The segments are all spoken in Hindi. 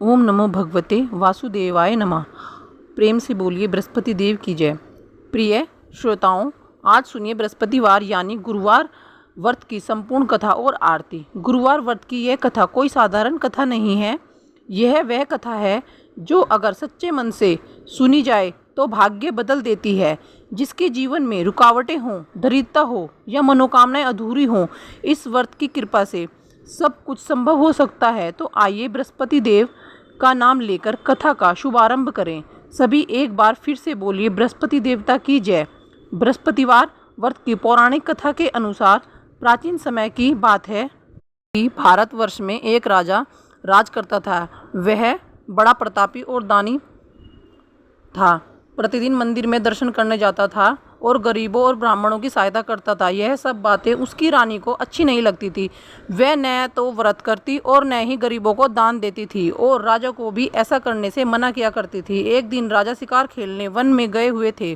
ओम नमो भगवते वासुदेवाय नमः। प्रेम से बोलिए बृहस्पति देव की जय। प्रिय श्रोताओं, आज सुनिए बृहस्पतिवार यानी गुरुवार व्रत की संपूर्ण कथा और आरती। गुरुवार व्रत की यह कथा कोई साधारण कथा नहीं है। यह वह कथा है जो अगर सच्चे मन से सुनी जाए तो भाग्य बदल देती है। जिसके जीवन में रुकावटें हों, दरिद्रता हो या मनोकामनाएं अधूरी हों, इस व्रत की कृपा से सब कुछ संभव हो सकता है। तो आइए बृहस्पति देव का नाम लेकर कथा का शुभारंभ करें। सभी एक बार फिर से बोलिए बृहस्पति देवता की जय। बृहस्पतिवार व्रत की पौराणिक कथा के अनुसार प्राचीन समय की बात है कि भारतवर्ष में एक राजा राज करता था। वह बड़ा प्रतापी और दानी था। प्रतिदिन मंदिर में दर्शन करने जाता था और गरीबों और ब्राह्मणों की सहायता करता था। यह सब बातें उसकी रानी को अच्छी नहीं लगती थी। वह न तो व्रत करती और न ही गरीबों को दान देती थी और राजा को भी ऐसा करने से मना किया करती थी। एक दिन राजा शिकार खेलने वन में गए हुए थे।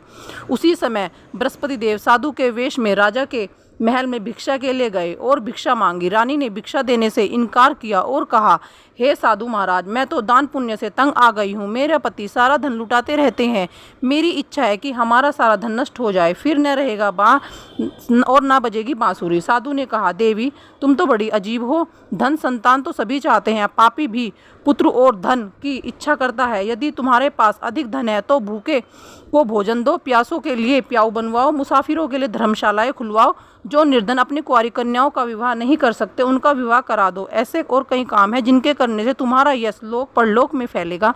उसी समय बृहस्पति देव साधु के वेश में राजा के महल में भिक्षा के लिए गए और भिक्षा मांगी। रानी ने भिक्षा देने से इनकार किया और कहा, हे साधु महाराज, मैं तो दान पुण्य से तंग आ गई हूँ। मेरे पति सारा धन लुटाते रहते हैं। मेरी इच्छा है कि हमारा सारा धन नष्ट हो जाए, फिर न रहेगा और ना बजेगी बांसुरी। साधु ने कहा, देवी तुम तो बड़ी अजीब हो। धन संतान तो सभी चाहते हैं, पापी भी पुत्र और धन की इच्छा करता है। यदि तुम्हारे पास अधिक धन है तो भूखे को भोजन दो, प्यासों के लिए प्याऊ बनवाओ, मुसाफिरों के लिए धर्मशालाएं खुलवाओ, जो निर्धन अपनी कुंवारी कन्याओं का विवाह नहीं कर सकते उनका विवाह करा दो। ऐसे और कई काम हैं जिनके करने से तुम्हारा यश लोक परलोक में फैलेगा।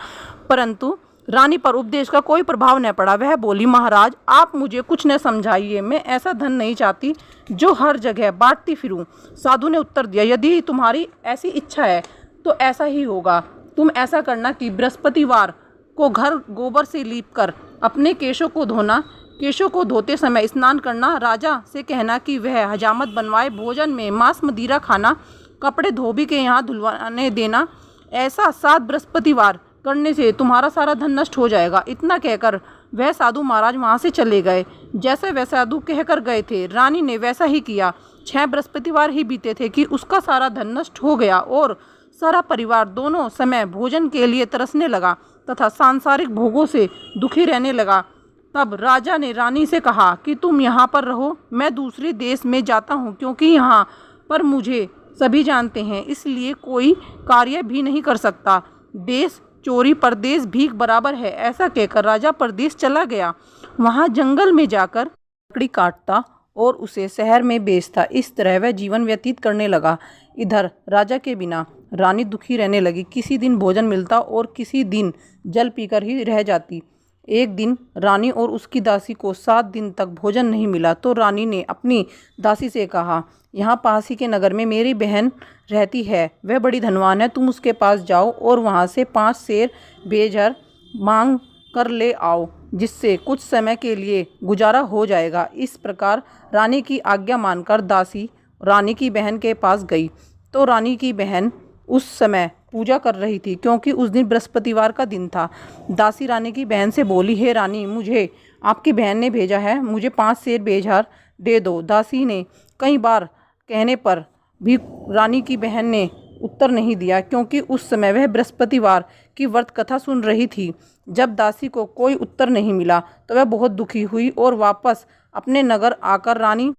परंतु रानी पर उपदेश का कोई प्रभाव न पड़ा। वह बोली, महाराज आप मुझे कुछ न समझाइए, मैं ऐसा धन नहीं चाहती जो हर जगह बांटती फिरूं। साधु ने उत्तर दिया, यदि तुम्हारी ऐसी इच्छा है तो ऐसा ही होगा। तुम ऐसा करना कि बृहस्पतिवार को घर गोबर से लीपकर अपने केशों को धोना। केशों को धोते समय स्नान करना। राजा से कहना कि वह हजामत बनवाए। भोजन में मांस मदिरा खाना। कपड़े धोबी के यहाँ धुलवाने देना। ऐसा 7 बृहस्पतिवार करने से तुम्हारा सारा धन नष्ट हो जाएगा। इतना कहकर वह साधु महाराज वहाँ से चले गए। जैसे वह साधु कहकर गए थे, रानी ने वैसा ही किया। 6 बृहस्पतिवार ही बीते थे कि उसका सारा धन नष्ट हो गया और सारा परिवार दोनों समय भोजन के लिए तरसने लगा तथा सांसारिक भोगों से दुखी रहने लगा। तब राजा ने रानी से कहा कि तुम यहाँ पर रहो, मैं दूसरे देश में जाता हूँ, क्योंकि यहाँ पर मुझे सभी जानते हैं, इसलिए कोई कार्य भी नहीं कर सकता। देश चोरी परदेश भीख बराबर है। ऐसा कहकर राजा परदेश चला गया। वहाँ जंगल में जाकर लकड़ी काटता और उसे शहर में बेचता। इस तरह वह जीवन व्यतीत करने लगा। इधर राजा के बिना रानी दुखी रहने लगी। किसी दिन भोजन मिलता और किसी दिन जल पीकर ही रह जाती। एक दिन रानी और उसकी दासी को 7 दिन तक भोजन नहीं मिला तो रानी ने अपनी दासी से कहा, यहाँ पास ही के नगर में मेरी बहन रहती है, वह बड़ी धनवान है, तुम उसके पास जाओ और वहाँ से 5 सेर बेजहर मांग कर ले आओ, जिससे कुछ समय के लिए गुजारा हो जाएगा। इस प्रकार रानी की आज्ञा मानकर दासी रानी की बहन के पास गई तो रानी की बहन उस समय पूजा कर रही थी, क्योंकि उस दिन बृहस्पतिवार का दिन था। दासी रानी की बहन से बोली, हे रानी, मुझे आपकी बहन ने भेजा है, मुझे 5 सेर बेजहर दे दो। दासी ने कई बार कहने पर भी रानी की बहन ने उत्तर नहीं दिया, क्योंकि उस समय वह बृहस्पतिवार की व्रत कथा सुन रही थी। जब दासी को कोई उत्तर नहीं मिला तो वह बहुत दुखी हुई और वापस अपने नगर आकर रानी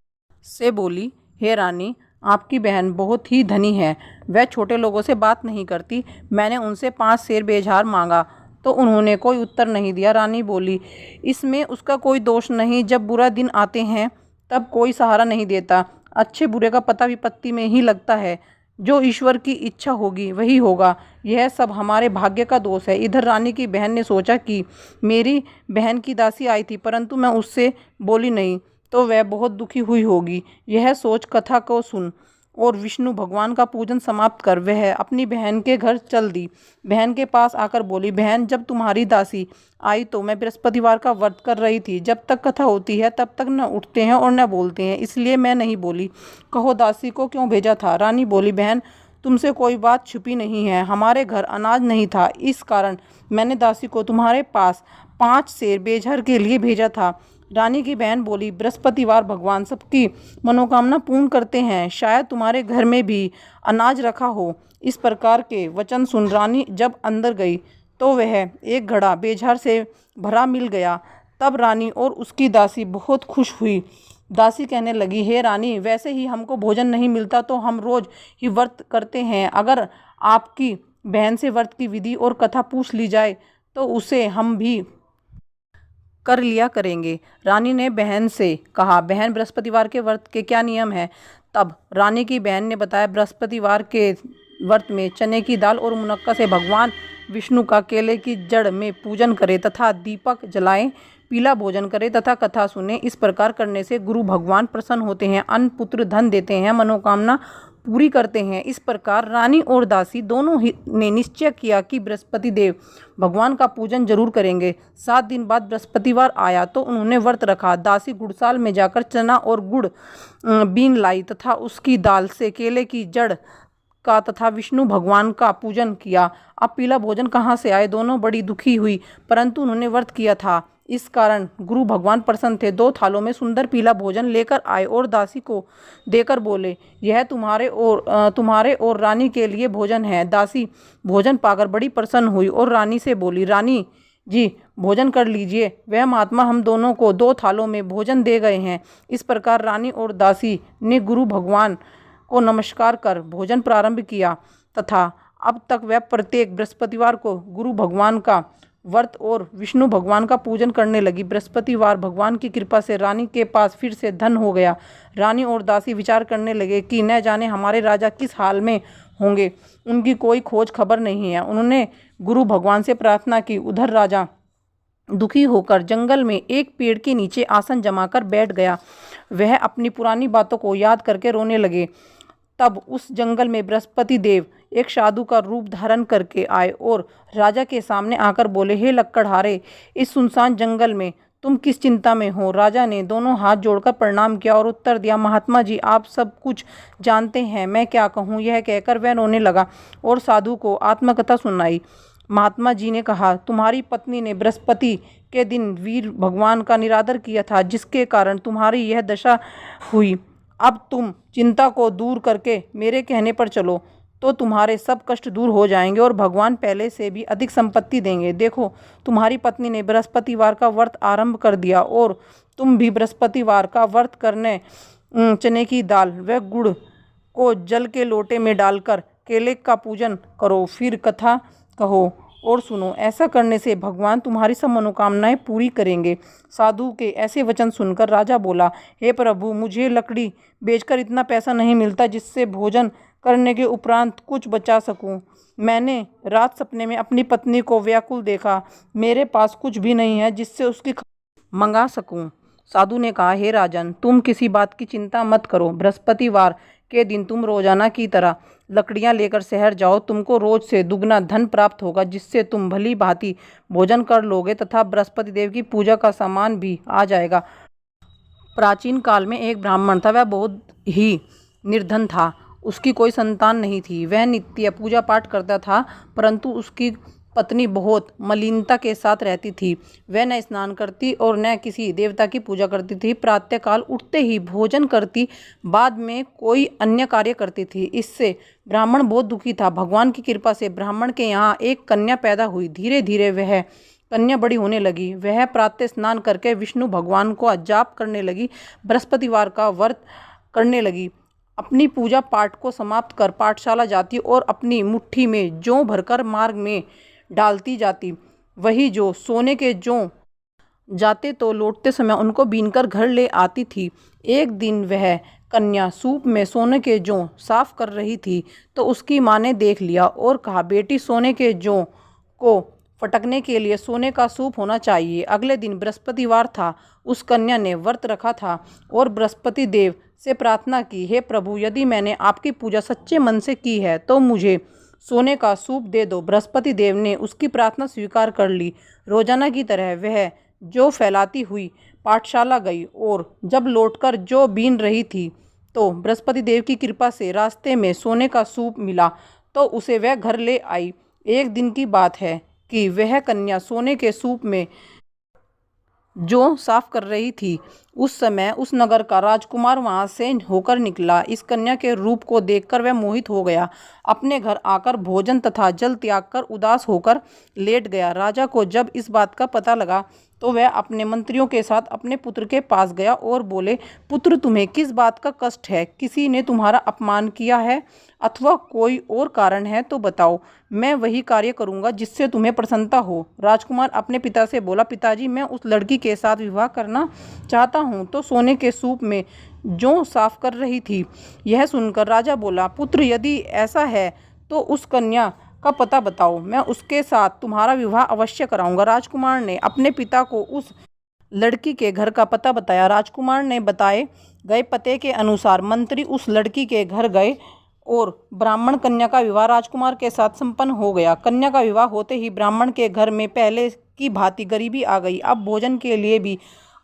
से बोली, हे रानी, आपकी बहन बहुत ही धनी है, वह छोटे लोगों से बात नहीं करती। मैंने उनसे 5 सेर बेजहार मांगा तो उन्होंने कोई उत्तर नहीं दिया। रानी बोली, इसमें उसका कोई दोष नहीं, जब बुरा दिन आते हैं तब कोई सहारा नहीं देता। अच्छे बुरे का पता विपत्ति में ही लगता है। जो ईश्वर की इच्छा होगी वही होगा। यह सब हमारे भाग्य का दोष है। इधर रानी की बहन ने सोचा कि मेरी बहन की दासी आई थी, परंतु मैं उससे बोली नहीं तो वह बहुत दुखी हुई होगी। यह सोच कथा को सुन और विष्णु भगवान का पूजन समाप्त कर वह अपनी बहन के घर चल दी। बहन के पास आकर बोली, बहन, जब तुम्हारी दासी आई तो मैं बृहस्पतिवार का व्रत कर रही थी। जब तक कथा होती है तब तक न उठते हैं और न बोलते हैं, इसलिए मैं नहीं बोली। कहो दासी को क्यों भेजा था? रानी बोली, बहन, तुमसे कोई बात छुपी नहीं है। हमारे घर अनाज नहीं था, इस कारण मैंने दासी को तुम्हारे पास 5 सेर बेजहर के लिए भेजा था। रानी की बहन बोली, बृहस्पतिवार भगवान सबकी मनोकामना पूर्ण करते हैं, शायद तुम्हारे घर में भी अनाज रखा हो। इस प्रकार के वचन सुन रानी जब अंदर गई तो वह एक घड़ा बेझार से भरा मिल गया। तब रानी और उसकी दासी बहुत खुश हुई। दासी कहने लगी, हे रानी, वैसे ही हमको भोजन नहीं मिलता तो हम रोज ही व्रत करते हैं। अगर आपकी बहन से व्रत की विधि और कथा पूछ ली जाए तो उसे हम भी कर लिया करेंगे। रानी ने बहन से कहा, बहन, बृहस्पतिवार के व्रत के क्या नियम है? तब रानी की बहन ने बताया, बृहस्पतिवार के व्रत में चने की दाल और मुनक्का से भगवान विष्णु का केले की जड़ में पूजन करें तथा दीपक जलाएं, पीला भोजन करें तथा कथा सुने। इस प्रकार करने से गुरु भगवान प्रसन्न होते हैं, अन्न पुत्र धन देते हैं, मनोकामना पूरी करते हैं। इस प्रकार रानी और दासी दोनों ही ने निश्चय किया कि बृहस्पति देव भगवान का पूजन जरूर करेंगे। 7 दिन बाद बृहस्पतिवार आया तो उन्होंने व्रत रखा। दासी गुड़साल में जाकर चना और गुड़ बीन लाई तथा उसकी दाल से केले की जड़ का तथा विष्णु भगवान का पूजन किया। अब पीला भोजन कहाँ से आए? दोनों बड़ी दुखी हुई, परंतु उन्होंने व्रत किया था, इस कारण गुरु भगवान प्रसन्न थे। 2 थालों में सुंदर पीला भोजन लेकर आए और दासी को देकर बोले, यह तुम्हारे और रानी के लिए भोजन है। दासी भोजन पाकर बड़ी प्रसन्न हुई और रानी से बोली, रानी जी, भोजन कर लीजिए। वह महात्मा हम दोनों को 2 थालों में भोजन दे गए हैं। इस प्रकार रानी और दासी ने गुरु भगवान को नमस्कार कर भोजन प्रारंभ किया तथा अब तक वह प्रत्येक बृहस्पतिवार को गुरु भगवान का व्रत और विष्णु भगवान का पूजन करने लगी। बृहस्पतिवार भगवान की कृपा से रानी के पास फिर से धन हो गया। रानी और दासी विचार करने लगे कि न जाने हमारे राजा किस हाल में होंगे, उनकी कोई खोज खबर नहीं है। उन्होंने गुरु भगवान से प्रार्थना की। उधर राजा दुखी होकर जंगल में एक पेड़ के नीचे आसन जमाकर बैठ गया। वह अपनी पुरानी बातों को याद करके रोने लगे। तब उस जंगल में बृहस्पति देव एक साधु का रूप धारण करके आए और राजा के सामने आकर बोले, हे लक्कड़हारे, इस सुनसान जंगल में तुम किस चिंता में हो? राजा ने दोनों हाथ जोड़कर प्रणाम किया और उत्तर दिया, महात्मा जी, आप सब कुछ जानते हैं, मैं क्या कहूँ। यह कहकर वह रोने लगा और साधु को आत्मकथा सुनाई। महात्मा जी ने कहा, तुम्हारी पत्नी ने बृहस्पति के दिन वीर भगवान का निरादर किया था, जिसके कारण तुम्हारी यह दशा हुई। अब तुम चिंता को दूर करके मेरे कहने पर चलो तो तुम्हारे सब कष्ट दूर हो जाएंगे और भगवान पहले से भी अधिक संपत्ति देंगे। देखो, तुम्हारी पत्नी ने बृहस्पतिवार का व्रत आरंभ कर दिया और तुम भी बृहस्पतिवार का व्रत करने चने की दाल व गुड़ को जल के लोटे में डालकर केले का पूजन करो, फिर कथा कहो और सुनो। ऐसा करने से भगवान तुम्हारी सब मनोकामनाएं पूरी करेंगे। साधु के ऐसे वचन सुनकर राजा बोला, हे प्रभु, मुझे लकड़ी बेचकर इतना पैसा नहीं मिलता जिससे भोजन करने के उपरांत कुछ बचा सकूं। मैंने रात सपने में अपनी पत्नी को व्याकुल देखा। मेरे पास कुछ भी नहीं है जिससे उसकी मंगा सकूं। साधु ने कहा, हे राजन, तुम किसी बात की चिंता मत करो। बृहस्पतिवार के दिन तुम रोजाना की तरह लकड़ियां लेकर शहर जाओ। तुमको रोज से दुगना धन प्राप्त होगा, जिससे तुम भली भांति भोजन कर लोगे तथा बृहस्पति देव की पूजा का सामान भी आ जाएगा। प्राचीन काल में एक ब्राह्मण था। वह बहुत ही निर्धन था। उसकी कोई संतान नहीं थी। वह नित्य पूजा पाठ करता था, परंतु उसकी पत्नी बहुत मलिनता के साथ रहती थी। वह न स्नान करती और न किसी देवता की पूजा करती थी। प्रातःकाल उठते ही भोजन करती, बाद में कोई अन्य कार्य करती थी। इससे ब्राह्मण बहुत दुखी था। भगवान की कृपा से ब्राह्मण के यहाँ एक कन्या पैदा हुई। धीरे धीरे वह कन्या बड़ी होने लगी। वह प्रातः स्नान करके विष्णु भगवान को जाप करने लगी, बृहस्पतिवार का व्रत करने लगी, अपनी पूजा पाठ को समाप्त कर पाठशाला जाती और अपनी मुट्ठी में जौ भरकर मार्ग में डालती जाती। वही जो सोने के जौ जाते तो लौटते समय उनको बीनकर घर ले आती थी। एक दिन वह कन्या सूप में सोने के जौ साफ कर रही थी तो उसकी माँ ने देख लिया और कहा, बेटी, सोने के जौ को फटकने के लिए सोने का सूप होना चाहिए। अगले दिन बृहस्पतिवार था। उस कन्या ने व्रत रखा था और बृहस्पति देव से प्रार्थना की, हे प्रभु, यदि मैंने आपकी पूजा सच्चे मन से की है तो मुझे सोने का सूप दे दो। बृहस्पति देव ने उसकी प्रार्थना स्वीकार कर ली। रोजाना की तरह वह जौ फैलाती हुई पाठशाला गई और जब लौटकर जौ बीन रही थी तो बृहस्पति देव की कृपा से रास्ते में सोने का सूप मिला तो उसे वह घर ले आई। एक दिन की बात है कि वह कन्या सोने के सूप में जो साफ कर रही थी। उस समय उस नगर का राजकुमार वहां से होकर निकला। इस कन्या के रूप को देखकर वह मोहित हो गया। अपने घर आकर भोजन तथा जल त्याग कर उदास होकर लेट गया। राजा को जब इस बात का पता लगा तो वह अपने मंत्रियों के साथ अपने पुत्र के पास गया और बोले, पुत्र, तुम्हें किस बात का कष्ट है? किसी ने तुम्हारा अपमान किया है अथवा कोई और कारण है तो बताओ, मैं वही कार्य करूंगा जिससे तुम्हें प्रसन्नता हो। राजकुमार अपने पिता से बोला, पिताजी, मैं उस लड़की के साथ विवाह करना चाहता हूँ। तो सोने के सूप में जौ साफ कर रही थी। यह सुनकर राजा बोला, पुत्र, यदि ऐसा है तो उस कन्या का पता बताओ, मैं उसके साथ तुम्हारा विवाह अवश्य कराऊंगा। राजकुमार ने अपने पिता को उस लड़की के घर का पता बताया। राजकुमार ने बताए गए पते के अनुसार मंत्री उस लड़की के घर गए और ब्राह्मण कन्या का विवाह राजकुमार के साथ संपन्न हो गया। कन्या का विवाह होते ही ब्राह्मण के घर में पहले की भांति गरीबी आ गई। अब भोजन के लिए भी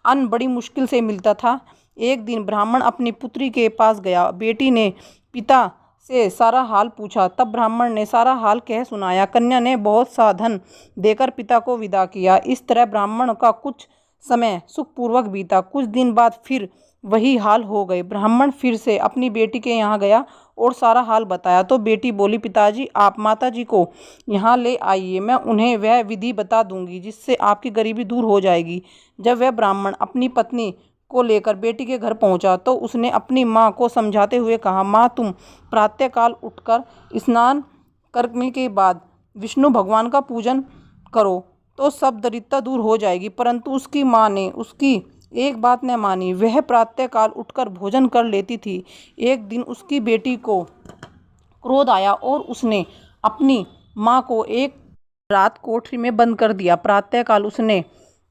अन्न बड़ी मुश्किल से मिलता था। एक दिन ब्राह्मण अपनी पुत्री के पास गया। बेटी ने पिता से सारा हाल पूछा। तब ब्राह्मण ने सारा हाल कह सुनाया। कन्या ने बहुत सा धन देकर पिता को विदा किया। इस तरह ब्राह्मण का कुछ समय सुखपूर्वक बीता। कुछ दिन बाद फिर वही हाल हो गए। ब्राह्मण फिर से अपनी बेटी के यहाँ गया और सारा हाल बताया। तो बेटी बोली, पिताजी, आप माताजी को यहाँ ले आइए, मैं उन्हें वह विधि बता दूंगी जिससे आपकी गरीबी दूर हो जाएगी। जब वह ब्राह्मण अपनी पत्नी को लेकर बेटी के घर पहुंचा तो उसने अपनी माँ को समझाते हुए कहा, माँ, तुम प्रातःकाल उठकर स्नान करने के बाद विष्णु भगवान का पूजन करो तो सब दरिद्रता दूर हो जाएगी। परंतु उसकी माँ ने उसकी एक बात न मानी। वह प्रातःकाल उठकर भोजन कर लेती थी। एक दिन उसकी बेटी को क्रोध आया और उसने अपनी माँ को एक रात कोठरी में बंद कर दिया। प्रातःकाल उसने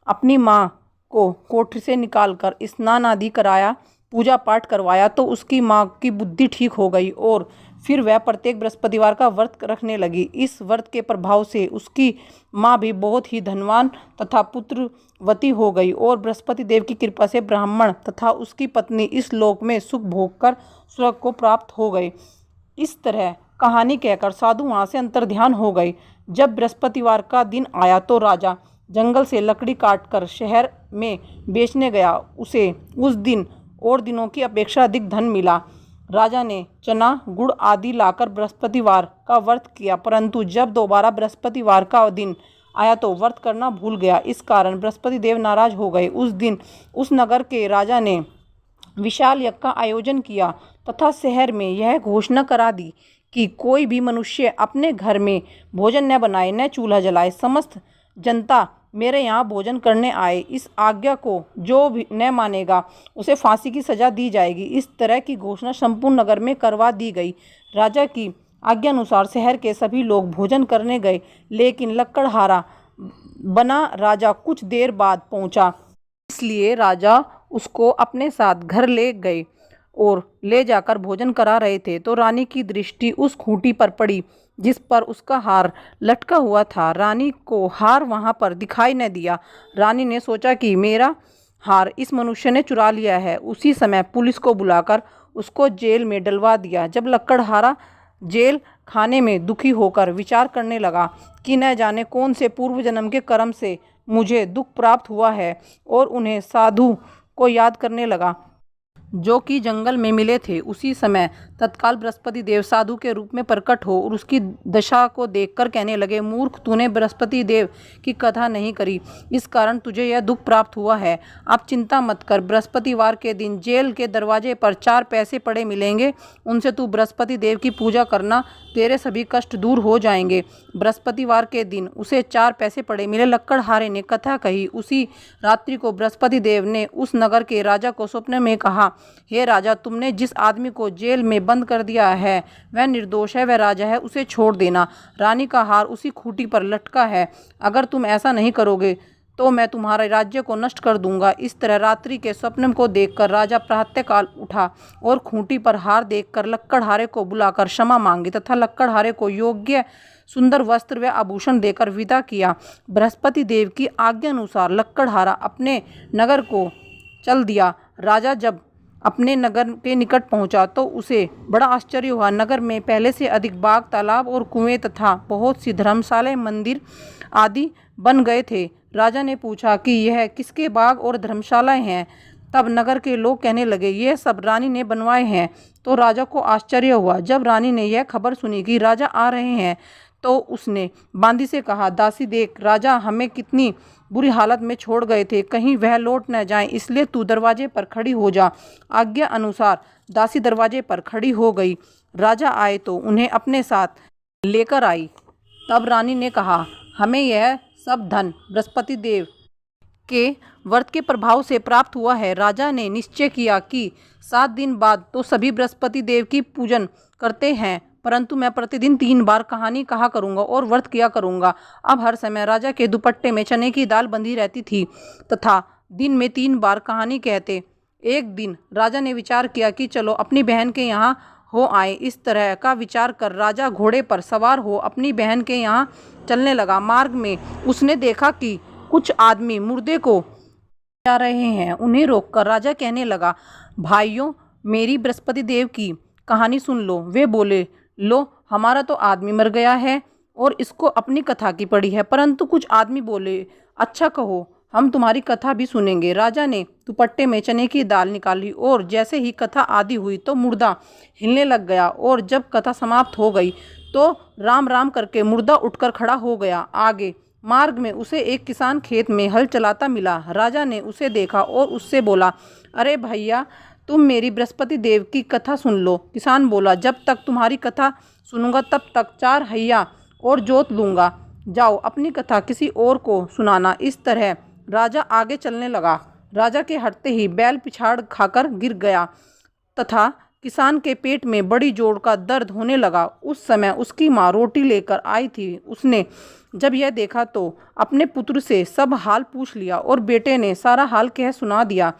अपनी माँ को कोठरी से निकालकर स्नान आदि कराया, पूजा पाठ करवाया तो उसकी माँ की बुद्धि ठीक हो गई और फिर वह प्रत्येक बृहस्पतिवार का व्रत रखने लगी। इस व्रत के प्रभाव से उसकी माँ भी बहुत ही धनवान तथा पुत्रवती हो गई और बृहस्पति देव की कृपा से ब्राह्मण तथा उसकी पत्नी इस लोक में सुख भोग कर स्वर्ग को प्राप्त हो गए। इस तरह कहानी कहकर साधु वहाँ से अंतर्ध्यान हो गए। जब बृहस्पतिवार का दिन आया तो राजा जंगल से लकड़ी काटकर शहर में बेचने गया। उसे उस दिन और दिनों की अपेक्षा अधिक धन मिला। राजा ने चना गुड़ आदि लाकर बृहस्पतिवार का व्रत किया, परंतु जब दोबारा बृहस्पतिवार का दिन आया तो व्रत करना भूल गया। इस कारण बृहस्पति देव नाराज हो गए। उस दिन उस नगर के राजा ने विशाल यज्ञ का आयोजन किया तथा शहर में यह घोषणा करा दी कि कोई भी मनुष्य अपने घर में भोजन न बनाए, न चूल्हा जलाए। समस्त जनता मेरे यहाँ भोजन करने आए। इस आज्ञा को जो भी न मानेगा उसे फांसी की सजा दी जाएगी। इस तरह की घोषणा संपूर्ण नगर में करवा दी गई। राजा की आज्ञा अनुसार शहर के सभी लोग भोजन करने गए, लेकिन लकड़हारा बना राजा कुछ देर बाद पहुंचा। इसलिए राजा उसको अपने साथ घर ले गए और ले जाकर भोजन करा रहे थे तो रानी की दृष्टि उस खूंटी पर पड़ी जिस पर उसका हार लटका हुआ था। रानी को हार वहां पर दिखाई न दिया। रानी ने सोचा कि मेरा हार इस मनुष्य ने चुरा लिया है। उसी समय पुलिस को बुलाकर उसको जेल में डलवा दिया। जब लकड़हारा जेल खाने में दुखी होकर विचार करने लगा कि न जाने कौन से पूर्व जन्म के कर्म से मुझे दुख प्राप्त हुआ है और उन्हें साधु को याद करने लगा जो कि जंगल में मिले थे। उसी समय तत्काल बृहस्पति देव साधु के रूप में प्रकट हो और उसकी दशा को देखकर कहने लगे, मूर्ख, तूने बृहस्पति देव की कथा नहीं करी, इस कारण तुझे यह दुख प्राप्त हुआ है। अब चिंता मत कर, बृहस्पतिवार के दिन जेल के दरवाजे पर 4 पैसे पड़े मिलेंगे, उनसे तू बृहस्पति देव की पूजा करना, तेरे सभी कष्ट दूर हो जाएंगे। बृहस्पतिवार के दिन उसे 4 पैसे पड़े मिले। लकड़हारे ने कथा कही। उसी रात्रि को बृहस्पति देव ने उस नगर के राजा को स्वप्न में कहा, हे राजा, तुमने जिस आदमी को जेल में बंद कर दिया है वह निर्दोष है, वह राजा है, उसे छोड़ देना। रानी का हार उसी खूंटी पर लटका है। अगर तुम ऐसा नहीं करोगे तो मैं तुम्हारे राज्य को नष्ट कर दूंगा। इस तरह रात्रि के स्वप्न को देखकर राजा प्रातःकाल उठा और खूंटी पर हार देखकर लकड़हारे को बुलाकर क्षमा मांगी तथा लकड़हारे को योग्य सुंदर वस्त्र व आभूषण देकर विदा किया। बृहस्पति देव की आज्ञा अनुसार लकड़हारा अपने नगर को चल दिया। राजा जब अपने नगर के निकट पहुंचा तो उसे बड़ा आश्चर्य हुआ। नगर में पहले से अधिक बाग, तालाब और कुएं तथा बहुत सी धर्मशालाएं, मंदिर आदि बन गए थे। राजा ने पूछा कि यह किसके बाग और धर्मशालाएं हैं। तब नगर के लोग कहने लगे, यह सब रानी ने बनवाए हैं। तो राजा को आश्चर्य हुआ। जब रानी ने यह खबर सुनी कि राजा आ रहे हैं तो उसने बांदी से कहा, दासी देख, राजा हमें कितनी बुरी हालत में छोड़ गए थे, कहीं वह लौट न जाए, इसलिए तू दरवाजे पर खड़ी हो जा। आज्ञा अनुसार दासी दरवाजे पर खड़ी हो गई। राजा आए तो उन्हें अपने साथ लेकर आई। तब रानी ने कहा, हमें यह सब धन बृहस्पति देव के व्रत के प्रभाव से प्राप्त हुआ है। राजा ने निश्चय किया कि 7 दिन बाद तो सभी बृहस्पति देव की पूजन करते हैं, परंतु मैं प्रतिदिन 3 बार कहानी कहा करूंगा और व्रत किया करूंगा। अब हर समय राजा के दुपट्टे में चने की दाल बंधी रहती थी तथा दिन में 3 बार कहानी कहते। एक दिन राजा ने विचार किया कि चलो अपनी बहन के यहाँ हो आए। इस तरह का विचार कर राजा घोड़े पर सवार हो अपनी बहन के यहाँ चलने लगा। मार्ग में उसने देखा कि कुछ आदमी मुर्दे को जा रहे हैं। उन्हें रोककर राजा कहने लगा, भाइयों, मेरी बृहस्पति देव की कहानी सुन लो। वे बोले, लो, हमारा तो आदमी मर गया है और इसको अपनी कथा की पड़ी है। परंतु कुछ आदमी बोले, अच्छा कहो, हम तुम्हारी कथा भी सुनेंगे। राजा ने दुपट्टे में चने की दाल निकाली और जैसे ही कथा आदि हुई तो मुर्दा हिलने लग गया और जब कथा समाप्त हो गई तो राम राम करके मुर्दा उठकर खड़ा हो गया। आगे मार्ग में उसे एक किसान खेत में हल चलाता मिला। राजा ने उसे देखा और उससे बोला, अरे भैया, तुम मेरी बृहस्पति देव की कथा सुन लो। किसान बोला, जब तक तुम्हारी कथा सुनूंगा तब तक 4 हैया और जोत लूँगा। जाओ अपनी कथा किसी और को सुनाना। इस तरह राजा आगे चलने लगा। राजा के हटते ही बैल पिछाड़ खाकर गिर गया तथा किसान के पेट में बड़ी जोर का दर्द होने लगा। उस समय उसकी माँ रोटी लेकर आई थी। उसने जब यह देखा तो अपने पुत्र से सब हाल पूछ लिया और बेटे ने सारा हाल कह सुना दिया।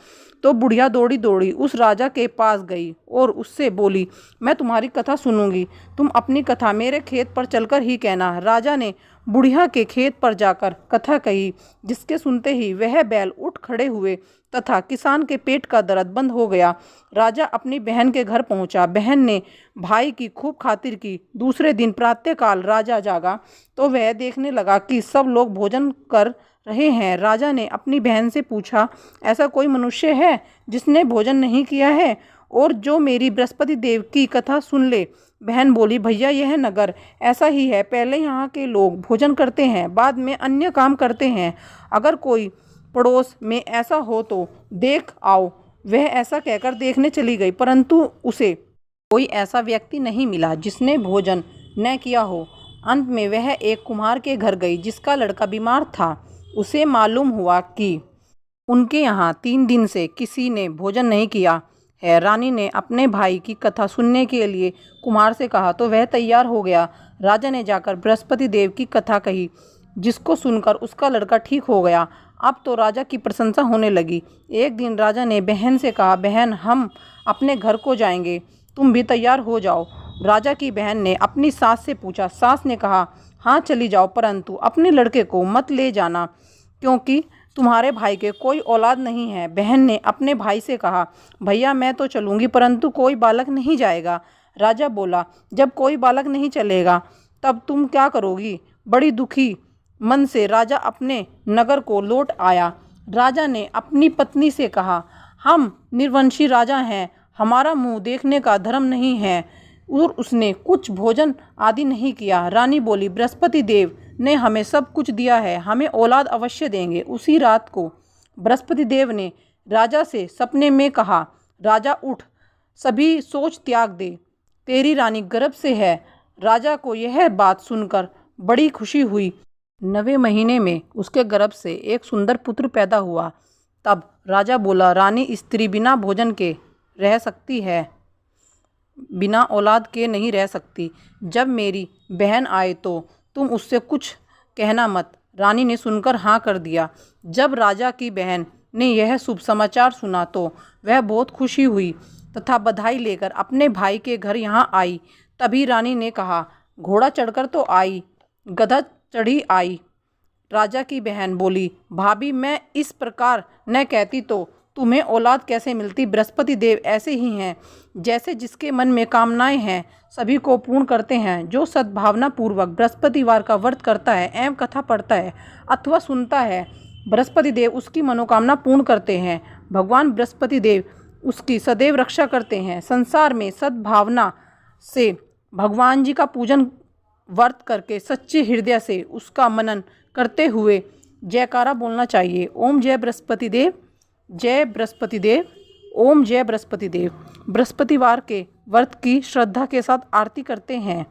तो बुढ़िया दौड़ी दौड़ी उस राजा के पास गई और उससे बोली, मैं तुम्हारी कथा सुनूंगी, तुम अपनी कथा मेरे खेत पर चलकर ही कहना। राजा ने बुढ़िया के खेत पर जाकर कथा कही, जिसके सुनते ही वह बैल उठ खड़े हुए तथा किसान के पेट का दर्द बंद हो गया। राजा अपनी बहन के घर पहुंचा। बहन ने भाई की खूब खातिर की। दूसरे दिन प्रातःकाल राजा जागा तो वह देखने लगा कि सब लोग भोजन कर रहे हैं। राजा ने अपनी बहन से पूछा, ऐसा कोई मनुष्य है जिसने भोजन नहीं किया है और जो मेरी बृहस्पति देव की कथा सुन ले? बहन बोली, भैया, यह नगर ऐसा ही है। पहले यहाँ के लोग भोजन करते हैं, बाद में अन्य काम करते हैं। अगर कोई पड़ोस में ऐसा हो तो देख आओ। वह ऐसा कहकर देखने चली गई, परंतु उसे कोई ऐसा व्यक्ति नहीं मिला जिसने भोजन न किया हो। अंत में वह एक कुम्हार के घर गई जिसका लड़का बीमार था। उसे मालूम हुआ कि उनके यहाँ 3 दिन से किसी ने भोजन नहीं किया है। रानी ने अपने भाई की कथा सुनने के लिए कुम्हार से कहा तो वह तैयार हो गया। राजा ने जाकर बृहस्पति देव की कथा कही, जिसको सुनकर उसका लड़का ठीक हो गया। अब तो राजा की प्रशंसा होने लगी। एक दिन राजा ने बहन से कहा, बहन, हम अपने घर को जाएंगे, तुम भी तैयार हो जाओ। राजा की बहन ने अपनी सास से पूछा। सास ने कहा, हाँ चली जाओ, परंतु अपने लड़के को मत ले जाना क्योंकि तुम्हारे भाई के कोई औलाद नहीं है। बहन ने अपने भाई से कहा, भैया, मैं तो चलूँगी, परंतु कोई बालक नहीं जाएगा। राजा बोला, जब कोई बालक नहीं चलेगा तब तुम क्या करोगी? बड़ी दुखी मन से राजा अपने नगर को लौट आया। राजा ने अपनी पत्नी से कहा, हम निर्वंशी राजा हैं, हमारा मुंह देखने का धर्म नहीं है। और उसने कुछ भोजन आदि नहीं किया। रानी बोली, बृहस्पति देव ने हमें सब कुछ दिया है, हमें औलाद अवश्य देंगे। उसी रात को बृहस्पति देव ने राजा से सपने में कहा, राजा उठ, सभी सोच त्याग दे, तेरी रानी गर्भ से है। राजा को यह बात सुनकर बड़ी खुशी हुई। 9वें महीने में उसके गर्भ से एक सुंदर पुत्र पैदा हुआ। तब राजा बोला, रानी स्त्री बिना भोजन के रह सकती है, बिना औलाद के नहीं रह सकती। जब मेरी बहन आए तो तुम उससे कुछ कहना मत। रानी ने सुनकर हाँ कर दिया। जब राजा की बहन ने यह शुभ समाचार सुना तो वह बहुत खुशी हुई तथा बधाई लेकर अपने भाई के घर यहाँ आई। तभी रानी ने कहा, घोड़ा चढ़कर तो आई, गधा चढ़ी आई। राजा की बहन बोली, भाभी, मैं इस प्रकार न कहती तो तुम्हें औलाद कैसे मिलती। बृहस्पति देव ऐसे ही हैं जैसे जिसके मन में कामनाएं हैं सभी को पूर्ण करते हैं। जो सद्भावना पूर्वक बृहस्पतिवार का व्रत करता है एवं कथा पढ़ता है अथवा सुनता है, बृहस्पति देव उसकी मनोकामना पूर्ण करते हैं। भगवान बृहस्पति देव उसकी सदैव रक्षा करते हैं। संसार में सद्भावना से भगवान जी का पूजन व्रत करके सच्चे हृदय से उसका मनन करते हुए जयकारा बोलना चाहिए। ओम जय बृहस्पति देव, जय बृहस्पति देव, ओम जय बृहस्पति देव। बृहस्पतिवार के व्रत की श्रद्धा के साथ आरती करते हैं।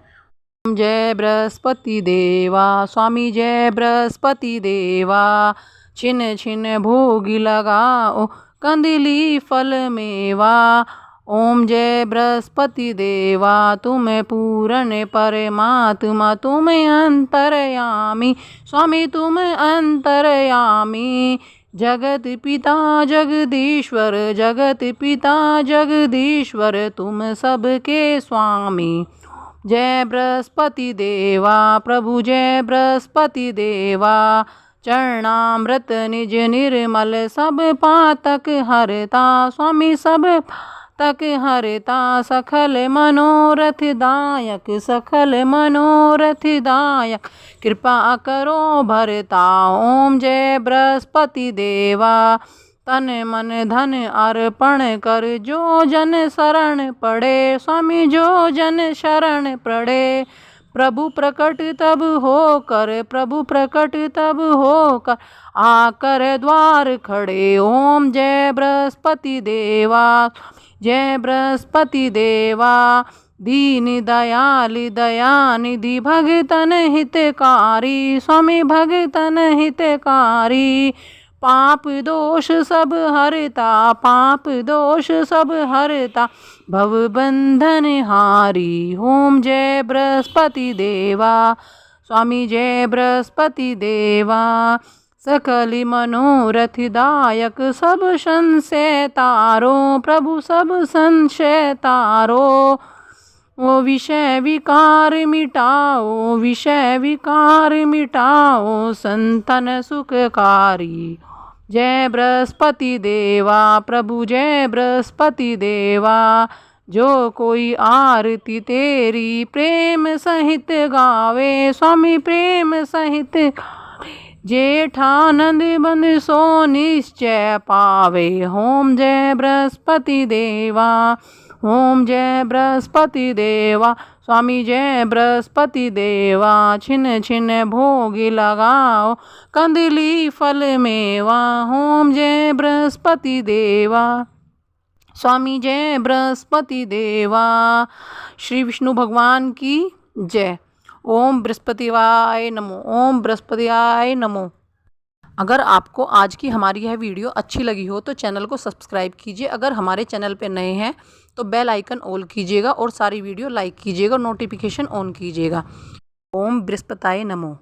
ओम जय बृहस्पति देवा, स्वामी जय बृहस्पति देवा। छिन छिन भोग लगाओ कंदिली फल मेवा। ओम जय बृहस्पति देवा, तुम पूर्ण परमात्मा, तुम अंतर्यामी, स्वामी तुम अंतर्यामी। जगत पिता जगदीश्वर, जगत पिता जगदीश्वर, तुम सबके स्वामी। जय बृहस्पति देवा, प्रभु जय बृहस्पति देवा। चरणामृत निज निर्मल, सब पातक हरता, स्वामी सब तक हरता। सखल मनोरथ दायक, सकल मनोरथ दायक, कृपा करो भरता। ओम जय बृहस्पति देवा, तन मन धन अर्पण कर, जो जन शरण पड़े, स्वामी जो जन शरण पड़े। प्रभु प्रकट तब होकर, प्रभु प्रकट तब होकर, आकर द्वार खड़े। ओम जय बृहस्पति देवा, जय बृहस्पति देवा। दीन दयाल दयानिधि, भगतन हितकारी, स्वामी भगतन हितकारी। पाप दोष सब हरता, पाप दोष सब हरता, भव बंधन हारी। ओम जय बृहस्पति देवा, स्वामी जय बृहस्पति देवा। सकल मनोरथ दायक, सब संशय तारो, प्रभु सब संशय तारो। ओ विषय विकार मिटाओ, विषय विकार मिटाओ, संतन सुखकारी। जय बृहस्पति देवा, प्रभु जय बृहस्पति देवा। जो कोई आरती तेरी प्रेम सहित गावे, स्वामी प्रेम सहित गावे, जेठानंद बंद सो निश्चय पावे। ओम जय बृहस्पति देवा, ओम जय बृहस्पति देवा, स्वामी जय बृहस्पति देवा। छिन छिन भोग लगाओ कंदिली फल मेवा। ओम जय बृहस्पति देवा, स्वामी जय बृहस्पति देवा। श्री विष्णु भगवान की जय। ओम बृहस्पतिवाय नमो, ओम बृहस्पतिवाय नमो। अगर आपको आज की हमारी यह वीडियो अच्छी लगी हो तो चैनल को सब्सक्राइब कीजिए। अगर हमारे चैनल पे नए हैं तो बेल आइकन ऑल कीजिएगा और सारी वीडियो लाइक कीजिएगा, नोटिफिकेशन ऑन कीजिएगा। ओम बृहस्पतिवाय नमो।